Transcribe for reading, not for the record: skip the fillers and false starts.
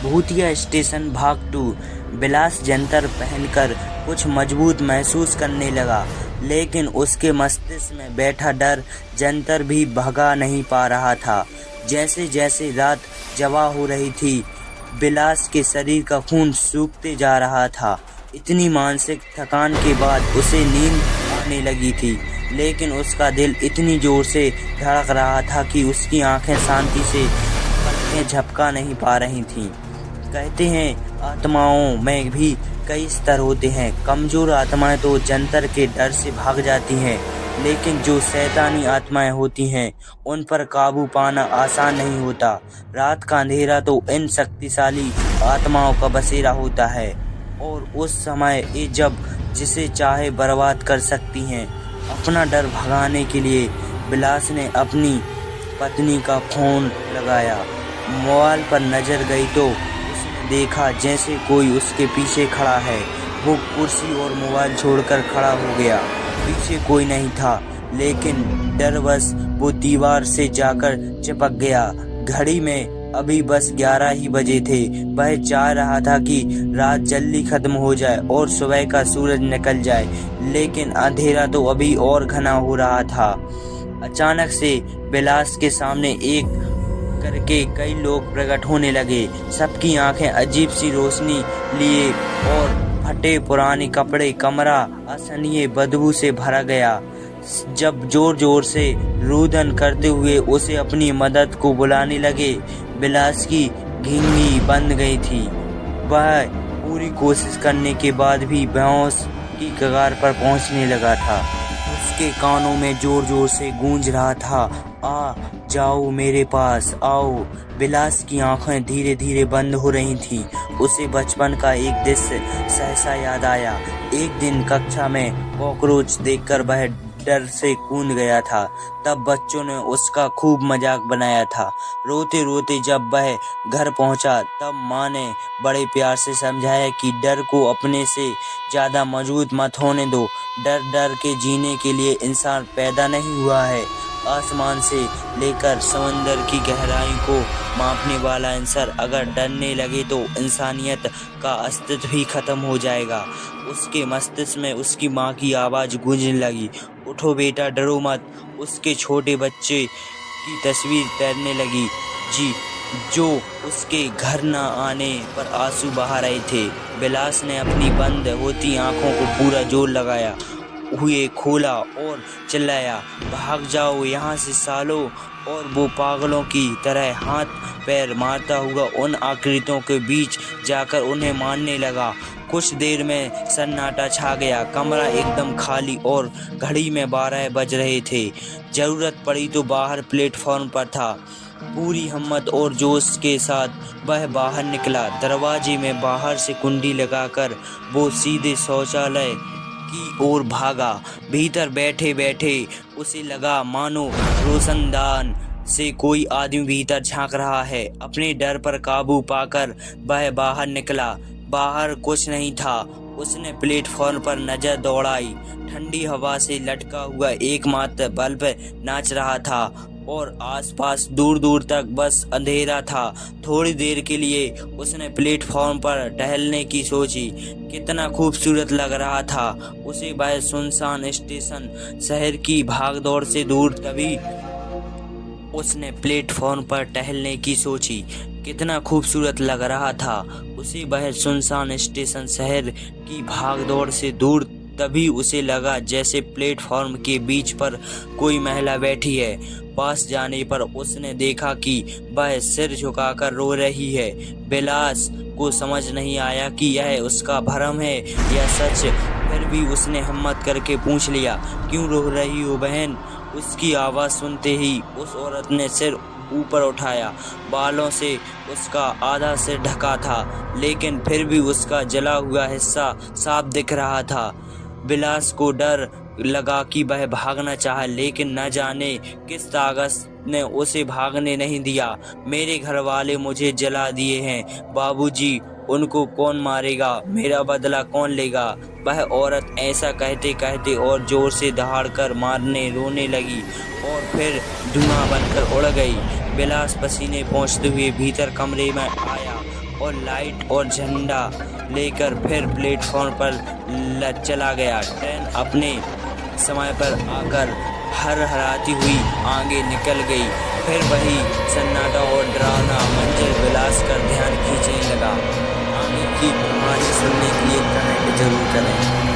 भूतिया स्टेशन भाग 2। बिलास जंतर पहनकर कुछ मजबूत महसूस करने लगा, लेकिन उसके मस्तिष्क में बैठा डर जंतर भी भगा नहीं पा रहा था। जैसे जैसे रात जवा हो रही थी, बिलास के शरीर का खून सूखते जा रहा था। इतनी मानसिक थकान के बाद उसे नींद आने लगी थी, लेकिन उसका दिल इतनी जोर से धड़क रहा था कि उसकी आंखें शांति से पलकें झपका नहीं पा रही थीं। कहते हैं आत्माओं में भी कई स्तर होते हैं। कमजोर आत्माएं तो जंतर के डर से भाग जाती हैं, लेकिन जो शैतानी आत्माएं होती हैं उन पर काबू पाना आसान नहीं होता। रात का अंधेरा तो इन शक्तिशाली आत्माओं का बसेरा होता है और उस समय ये जब जिसे चाहे बर्बाद कर सकती हैं। अपना डर भगाने के लिए बिलास ने अपनी पत्नी का फोन लगाया। मोबाइल पर नजर गई तो उसने देखा जैसे कोई उसके पीछे खड़ा है। वो कुर्सी और मोबाइल छोड़कर खड़ा हो गया। पीछे कोई नहीं था, लेकिन डरवश वो दीवार से जाकर चिपक गया। घड़ी में अभी बस 11 ही बजे थे। वह चाह रहा था कि रात जल्दी खत्म हो जाए और सुबह का सूरज निकल जाए, लेकिन अंधेरा तो अभी और घना हो रहा था। अचानक से बिलास के सामने एक करके कई लोग प्रकट होने लगे। सबकी आंखें अजीब सी रोशनी लिए और फटे पुराने कपड़े। कमरा असहनीय बदबू से भरा गया। जब जोर जोर से रुदन करते हुए उसे अपनी मदद को बुलाने लगे, बिलास की घिंगी बंद गई थी। वह पूरी कोशिश करने के बाद भी बेहोश की कगार पर पहुंचने लगा था। उसके कानों में जोर जोर से गूंज रहा था, आ जाओ मेरे पास आओ। बिलास की आंखें धीरे धीरे बंद हो रही थीं। उसे बचपन का एक दृश्य सहसा याद आया। एक दिन कक्षा में कॉकरोच देखकर वह डर से कूद गया था। तब बच्चों ने उसका खूब मजाक बनाया था। रोते रोते जब वह घर पहुंचा, तब माँ ने बड़े प्यार से समझाया कि डर को अपने से ज्यादा मजबूत मत होने दो। डर डर के जीने के लिए इंसान पैदा नहीं हुआ है। आसमान से लेकर समंदर की गहराई को मापने वाला इंसान अगर डरने लगे तो इंसानियत का अस्तित्व ही खत्म हो जाएगा। उसके मस्तिष्क में उसकी माँ की आवाज़ गूंजने लगी, उठो बेटा, डरो मत। उसके छोटे बच्चे की तस्वीर तैरने लगी जी, जो उसके घर न आने पर आंसू बहा रहे थे। बिलास ने अपनी बंद होती आंखों को पूरा जोर लगाया हुए खोला और चिल्लाया, भाग जाओ यहाँ से सालो। और वो पागलों की तरह हाथ पैर मारता हुआ उन आकृतियों के बीच जाकर उन्हें मारने लगा। कुछ देर में सन्नाटा छा गया। कमरा एकदम खाली और घड़ी में 12 बज रहे थे। जरूरत पड़ी तो बाहर प्लेटफॉर्म पर था। पूरी हिम्मत और जोश के साथ वह बाहर निकला। दरवाजे में बाहर से कुंडी लगाकर वो सीधे शौचालय की ओर भागा। भीतर बैठे बैठे उसे लगा मानो रोशनदान से कोई आदमी भीतर झांक रहा है। अपने डर पर काबू पाकर वह बाहर निकला। बाहर कुछ नहीं था। उसने प्लेटफॉर्म पर नजर दौड़ाई। ठंडी हवा से लटका हुआ एकमात्र बल्ब नाच रहा था और आसपास दूर दूर तक बस अंधेरा था। थोड़ी देर के लिए उसने प्लेटफॉर्म पर टहलने की सोची। कितना खूबसूरत लग रहा था उसे वह सुनसान स्टेशन, शहर की भागदौड़ से दूर। तभी उसने प्लेटफॉर्म पर टहलने की सोची। कितना खूबसूरत लग रहा था उसे वह सुनसान स्टेशन, शहर की भागदौड़ से दूर। तभी उसे लगा जैसे प्लेटफॉर्म के बीच पर कोई महिला बैठी है। पास जाने पर उसने देखा कि वह सिर झुकाकर रो रही है। बिलास को समझ नहीं आया कि यह उसका भ्रम है या सच। फिर भी उसने हिम्मत करके पूछ लिया, क्यों रो रही हो बहन? उसकी आवाज़ सुनते ही उस औरत ने सिर ऊपर उठाया। बालों से उसका आधा सिर ढका था, लेकिन फिर भी उसका जला हुआ हिस्सा साफ दिख रहा था। बिलास को डर लगा कि वह भागना चाहा, लेकिन न जाने किस ताकत ने उसे भागने नहीं दिया। मेरे घर वाले मुझे जला दिए हैं बाबूजी, उनको कौन मारेगा? मेरा बदला कौन लेगा? वह औरत ऐसा कहते कहते और जोर से दहाड़कर मारने रोने लगी और फिर धुआं बनकर उड़ गई। बिलास पसीने पोंछते हुए भीतर कमरे में आया और लाइट और झंडा लेकर फिर प्लेटफॉर्म पर चला गया। ट्रेन अपने समय पर आकर हरहराती हुई आगे निकल गई। फिर वही सन्नाटा और डरावना मंजर बिलास कर ध्यान खींचने लगा। आगे की कहानी सुनने के लिए कमेंट जरूर करें।